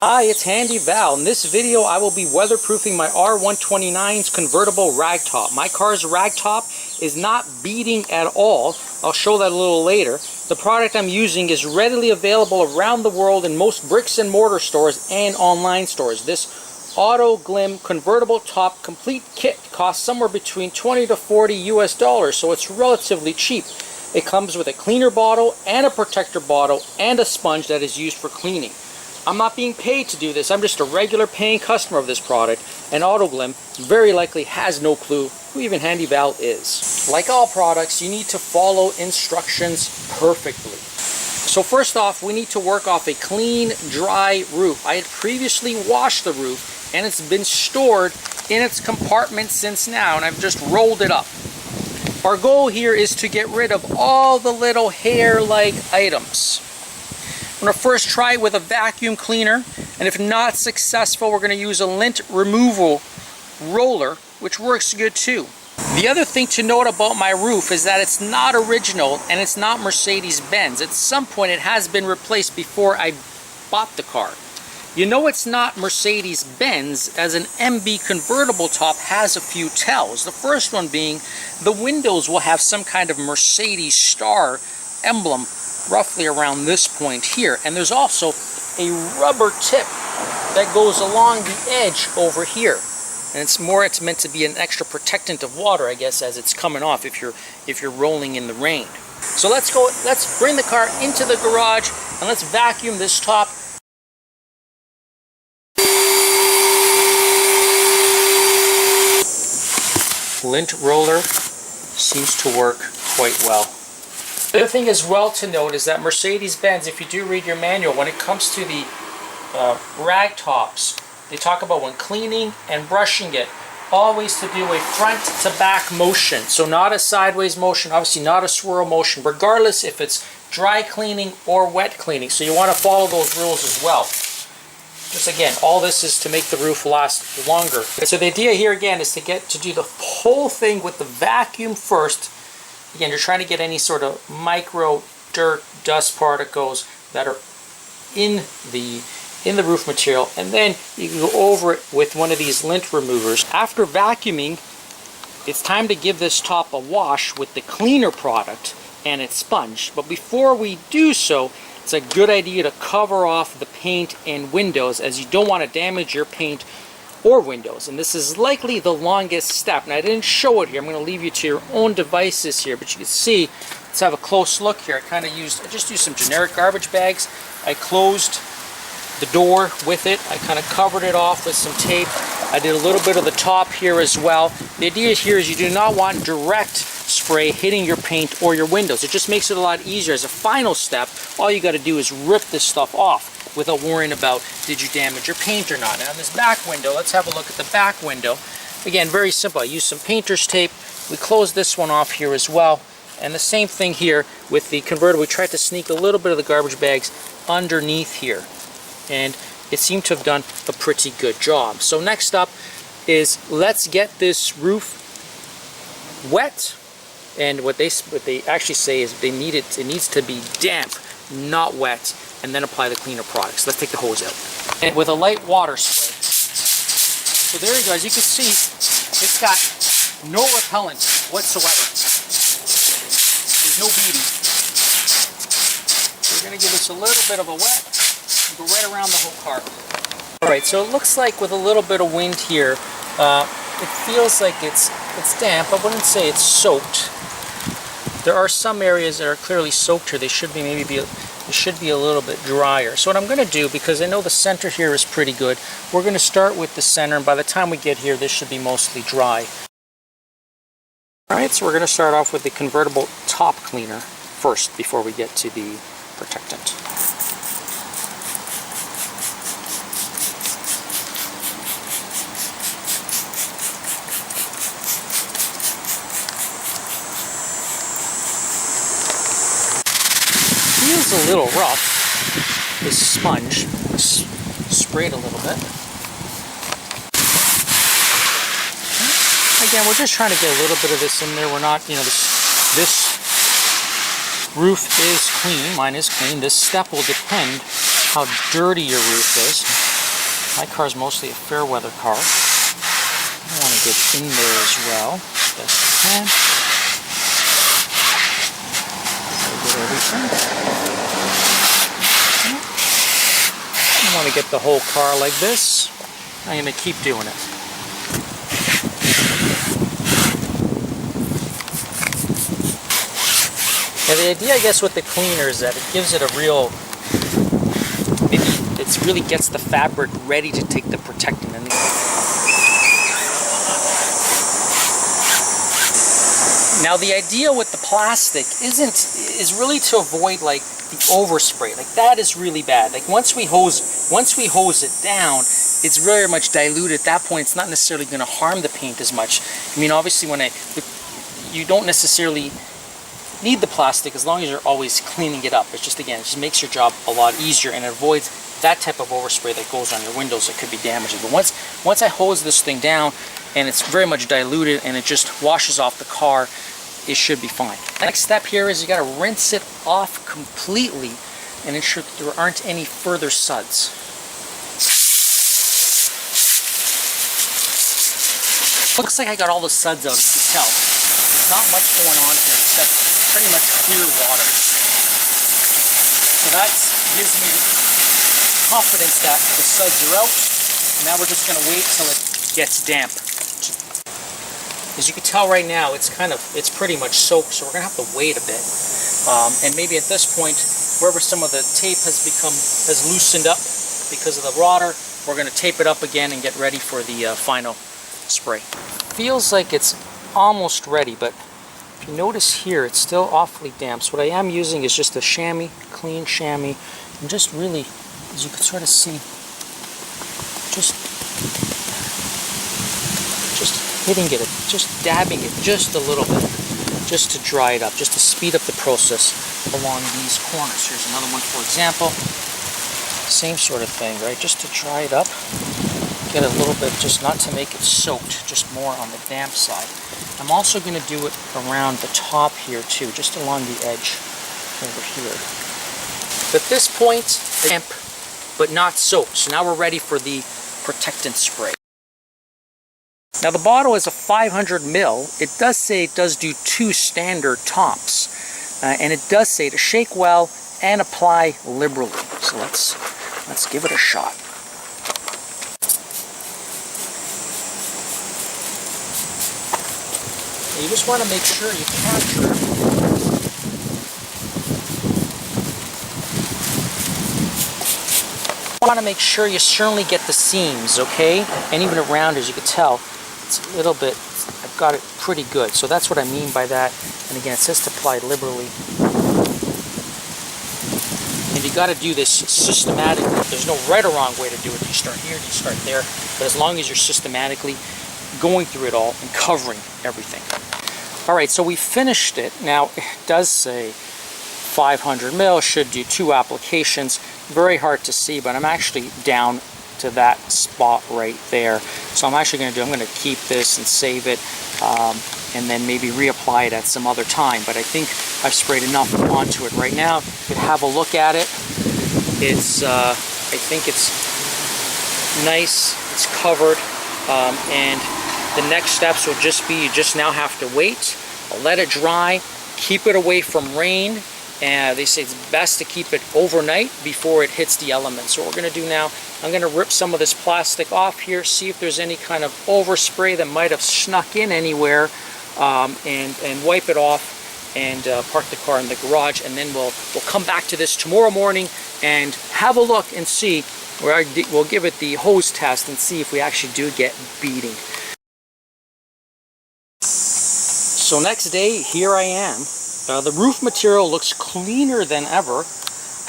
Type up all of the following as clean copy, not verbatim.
Hi, it's Handy Val. In this video I will be weatherproofing my R129's convertible ragtop. My car's ragtop is not beading at all. I'll show that a little later. The product I'm using is readily available around the world in most bricks and mortar stores and online stores. This Autoglym convertible top complete kit costs somewhere between $20 to $40 US, so it's relatively cheap. It comes with a cleaner bottle and a protector bottle and a sponge that is used for cleaning. I'm not being paid to do this. I'm just a regular paying customer of this product, and Autoglym very likely has no clue who even Handy Val is. Like all products, you need to follow instructions perfectly. So first off, we need to work off a clean, dry roof. I had previously washed the roof, and it's been stored in its compartment since now, and I've just rolled it up. Our goal here is to get rid of all the little hair-like items. I'm going to first try it with a vacuum cleaner, and if not successful, we're going to use a lint removal roller, which works good too. The other thing to note about my roof is that it's not original and it's not Mercedes-Benz. At some point it has been replaced before I bought the car. You know it's not Mercedes-Benz as an MB convertible top has a few tells. The first one being the windows will have some kind of Mercedes star emblem roughly around this point here, and there's also a rubber tip that goes along the edge over here, and it's meant to be an extra protectant of water, I guess, as it's coming off if you're rolling in the rain. So let's bring the car into the garage and let's vacuum this top. Lint roller seems to work quite well. The other thing as well to note is that Mercedes-Benz, if you do read your manual, when it comes to the rag tops, they talk about when cleaning and brushing it, always to do a front to back motion. So not a sideways motion, obviously not a swirl motion, regardless if it's dry cleaning or wet cleaning. So you want to follow those rules as well. Just again, all this is to make the roof last longer. So the idea here again is to do the whole thing with the vacuum first. Again, you're trying to get any sort of micro dirt, dust particles that are in the roof material, and then you can go over it with one of these lint removers. After vacuuming, it's time to give this top a wash with the cleaner product and its sponge. But before we do so, it's a good idea to cover off the paint and windows, as you don't want to damage your paint or windows, and this is likely the longest step. And I didn't show it here, I'm going to leave you to your own devices here, but you can see, let's have a close look here. I just used some generic garbage bags. I closed the door with it, I kind of covered it off with some tape. I did a little bit of the top here as well. The idea here is you do not want direct spray hitting your paint or your windows. It just makes it a lot easier. As a final step, all you got to do is rip this stuff off without worrying about did you damage your paint or not. Now on this back window, let's have a look at the back window. Again, very simple. I used some painter's tape. We closed this one off here as well. And the same thing here with the convertible. We tried to sneak a little bit of the garbage bags underneath here, and it seemed to have done a pretty good job. So next up is let's get this roof wet. And what they actually say is it needs to be damp, not wet, and then apply the cleaner products. Let's take the hose out. And with a light water spray. So there you go, as you can see, it's got no repellent whatsoever. There's no beading. So we're going to give this a little bit of a wet and go right around the whole car. Alright, so it looks like with a little bit of wind here, it feels like it's damp. I wouldn't say it's soaked. There are some areas that are clearly soaked here. They should be a little bit drier. So what I'm going to do, because I know the center here is pretty good, we're going to start with the center, and by the time we get here, this should be mostly dry. Alright, so we're going to start off with the convertible top cleaner first before we get to the protectant. Feels a little rough, this sponge. Sprayed a little bit. Again, we're just trying to get a little bit of this in there. We're not, this roof is clean. Mine is clean. This step will depend how dirty your roof is. My car is mostly a fair weather car. I want to get in there as well, best I can. Get everything. I want to get the whole car like this. I'm going to keep doing it. Now the idea, I guess, with the cleaner is that it gives it a real, maybe it really gets the fabric ready to take the protectant in. Now the idea with the plastic is really to avoid like the overspray. Like that is really bad. Like once we hose it down, it's very much diluted. At that point, it's not necessarily going to harm the paint as much. I mean, obviously, you don't necessarily need the plastic as long as you're always cleaning it up. It's just, again, it just makes your job a lot easier and avoids that type of overspray that goes on your windows that could be damaging. But once I hose this thing down and it's very much diluted and it just washes off the car, it should be fine. Next step here is you got to rinse it off completely and ensure that there aren't any further suds. Looks like I got all the suds out, you can tell. There's not much going on here except pretty much clear water. So that gives me confidence that the suds are out. And now we're just going to wait till it gets damp. As you can tell right now, it's pretty much soaked, so we're going to have to wait a bit. And maybe at this point, wherever some of the tape has loosened up because of the water, we're going to tape it up again and get ready for the final spray. Feels like it's almost ready, but if you notice here, it's still awfully damp. So what I am using is just a chamois, clean chamois, and just really, as you can sort of see, just hitting it, just dabbing it just a little bit, just to dry it up, just to speed up the process along these corners. Here's another one, for example. Same sort of thing, right? Just to dry it up. Get a little bit, just not to make it soaked, just more on the damp side. I'm also going to do it around the top here too, just along the edge over here. At this point, damp, but not soaked. So now we're ready for the protectant spray. Now the bottle is a 500 ml. It does say it does do 2 standard tops. And it does say to shake well and apply liberally. So let's give it a shot. You just want to make sure you capture it. You want to make sure you certainly get the seams, okay? And even around, as you can tell, it's a little bit, I've got it pretty good. So that's what I mean by that. And again, it says to apply liberally. And you got to do this systematically. There's no right or wrong way to do it. You start here, you start there. But as long as you're systematically going through it all and covering everything. All right, so we finished it. Now it does say 500 ml, should do 2 applications. Very hard to see, but I'm actually down to that spot right there. So I'm actually going to keep this and save it, and then maybe reapply it at some other time. But I think I've sprayed enough onto it right now. You can have a look at it. It's, I think it's nice. It's covered, and the next steps will just be, you just now have to wait, let it dry, keep it away from rain, and they say it's best to keep it overnight before it hits the elements. So what we're going to do now, I'm going to rip some of this plastic off here, see if there's any kind of overspray that might have snuck in anywhere, and wipe it off and park the car in the garage, and then we'll come back to this tomorrow morning and have a look and see, where we'll give it the hose test and see if we actually do get beading. So next day, here I am. The roof material looks cleaner than ever.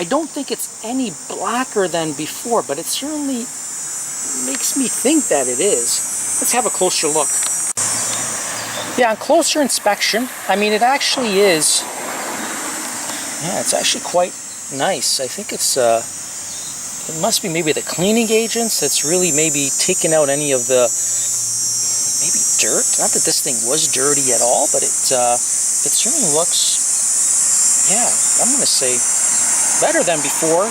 I don't think it's any blacker than before, but it certainly makes me think that it is. Let's have a closer look. Yeah, on closer inspection, I mean, it actually is. Yeah, it's actually quite nice. I think it's, it must be maybe the cleaning agents that's really maybe taken out any of the maybe dirt. Not that this thing was dirty at all, but it certainly looks, yeah, I'm going to say better than before.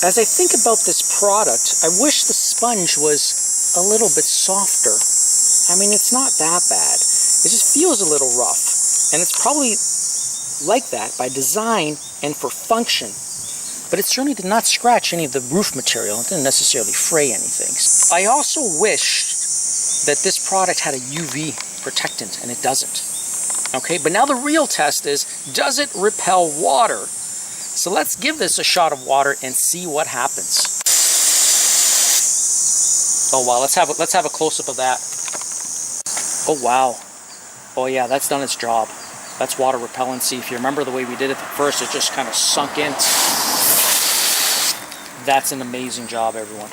As I think about this product, I wish the sponge was a little bit softer. I mean, it's not that bad. It just feels a little rough. And it's probably like that by design and for function. But it certainly did not scratch any of the roof material. It didn't necessarily fray anything. I also wished that this product had a UV protectant, and it doesn't. Okay, but now the real test is, does it repel water? So let's give this a shot of water and see what happens. Oh wow, let's have a close-up of that. Oh wow. Oh yeah, that's done its job. That's water repellency. If you remember the way we did it at first, it just kind of sunk in. That's an amazing job, everyone.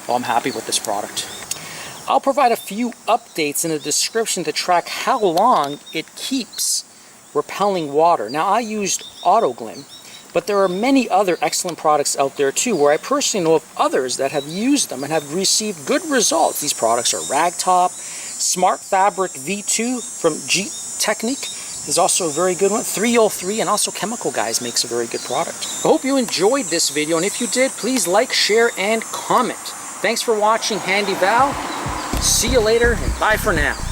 Well, I'm happy with this product. I'll provide a few updates in the description to track how long it keeps repelling water. Now, I used Autoglym, but there are many other excellent products out there too, where I personally know of others that have used them and have received good results. These products are Ragtop, Smart Fabric V2 from G Technique is also a very good one. 303 and also Chemical Guys makes a very good product. I hope you enjoyed this video, and if you did, please like, share, and comment. Thanks for watching Handy Val. See you later, and bye for now.